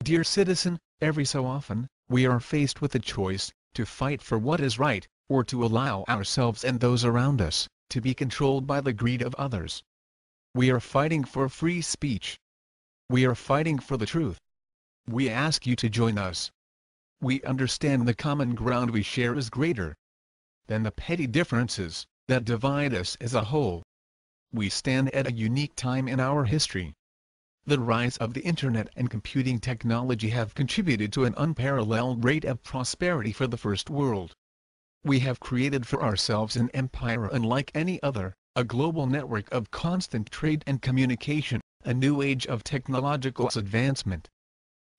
Dear citizen, every so often, we are faced with a choice, to fight for what is right, or to allow ourselves and those around us, to be controlled by the greed of others. We are fighting for free speech. We are fighting for the truth. We ask you to join us. We understand the common ground we share is greater than the petty differences that divide us as a whole. We stand at a unique time in our history. The rise of the Internet and computing technology have contributed to an unparalleled rate of prosperity for the first world. We have created for ourselves an empire unlike any other, a global network of constant trade and communication, a new age of technological advancement.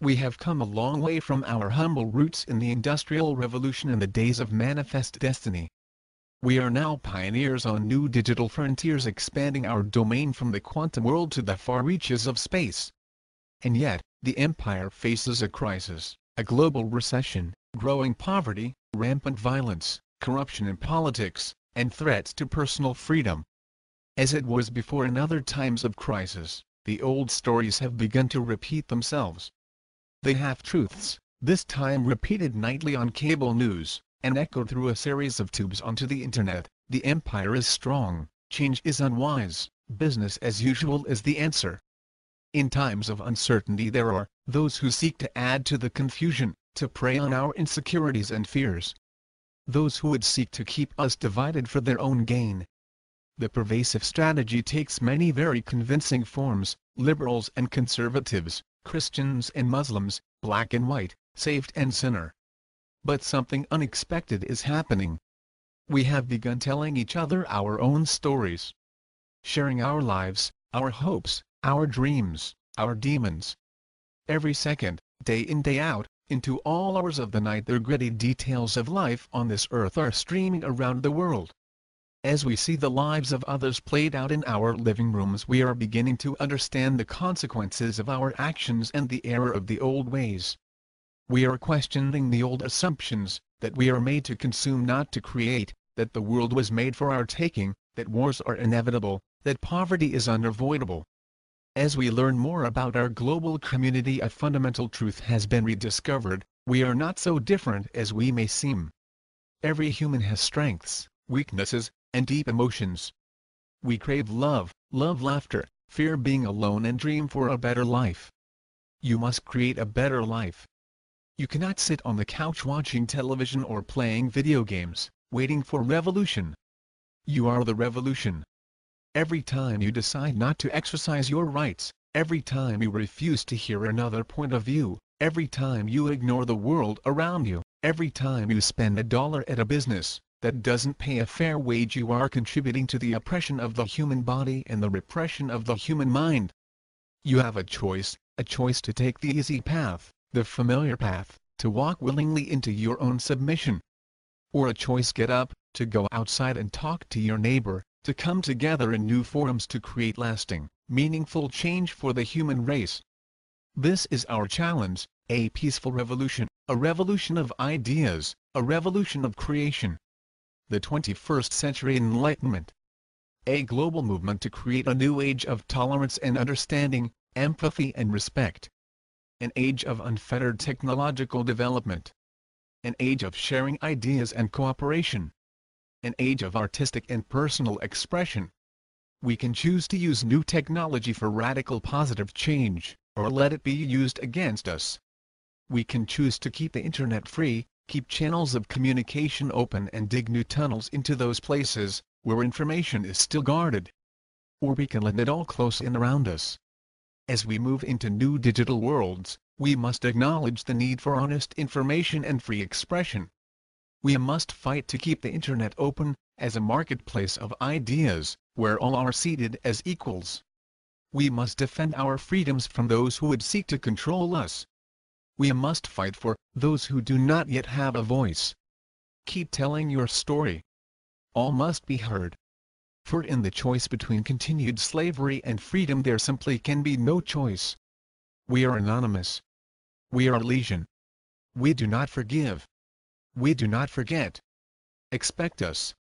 We have come a long way from our humble roots in the Industrial Revolution and the days of manifest destiny. We are now pioneers on new digital frontiers, expanding our domain from the quantum world to the far reaches of space. And yet, the empire faces a crisis, a global recession, growing poverty, rampant violence, corruption in politics, and threats to personal freedom. As it was before in other times of crisis, the old stories have begun to repeat themselves. The half-truths, this time repeated nightly on cable news, and echoed through a series of tubes onto the Internet. The empire is strong, change is unwise, business as usual is the answer. In times of uncertainty there are those who seek to add to the confusion, to prey on our insecurities and fears. Those who would seek to keep us divided for their own gain. The pervasive strategy takes many very convincing forms: liberals and conservatives, Christians and Muslims, black and white, saved and sinner. But something unexpected is happening. We have begun telling each other our own stories, sharing our lives, our hopes, our dreams, our demons. Every second, day in day out, into all hours of the night, the gritty details of life on this earth are streaming around the world. As we see the lives of others played out in our living rooms, we are beginning to understand the consequences of our actions and the error of the old ways. We are questioning the old assumptions, that we are made to consume, not to create, that the world was made for our taking, that wars are inevitable, that poverty is unavoidable. As we learn more about our global community, a fundamental truth has been rediscovered: we are not so different as we may seem. Every human has strengths, weaknesses, and deep emotions. We crave love, laughter, fear being alone, and dream for a better life. You must create a better life. You cannot sit on the couch watching television or playing video games, waiting for revolution. You are the revolution. Every time you decide not to exercise your rights, every time you refuse to hear another point of view, every time you ignore the world around you, every time you spend $1 at a business that doesn't pay a fair wage, you are contributing to the oppression of the human body and the repression of the human mind. You have a choice to take the easy path, the familiar path, to walk willingly into your own submission. Or a choice: get up, to go outside and talk to your neighbor, to come together in new forums to create lasting, meaningful change for the human race. This is our challenge: a peaceful revolution, a revolution of ideas, a revolution of creation. The 21st century enlightenment. A global movement to create a new age of tolerance and understanding, empathy and respect. An age of unfettered technological development. An age of sharing ideas and cooperation. An age of artistic and personal expression. We can choose to use new technology for radical positive change, or let it be used against us. We can choose to keep the Internet free, keep channels of communication open, and dig new tunnels into those places where information is still guarded. Or we can let it all close in around us. As we move into new digital worlds, we must acknowledge the need for honest information and free expression. We must fight to keep the Internet open, as a marketplace of ideas, where all are seated as equals. We must defend our freedoms from those who would seek to control us. We must fight for those who do not yet have a voice. Keep telling your story. All must be heard. For in the choice between continued slavery and freedom there simply can be no choice. We are anonymous. We are legion. We do not forgive. We do not forget. Expect us.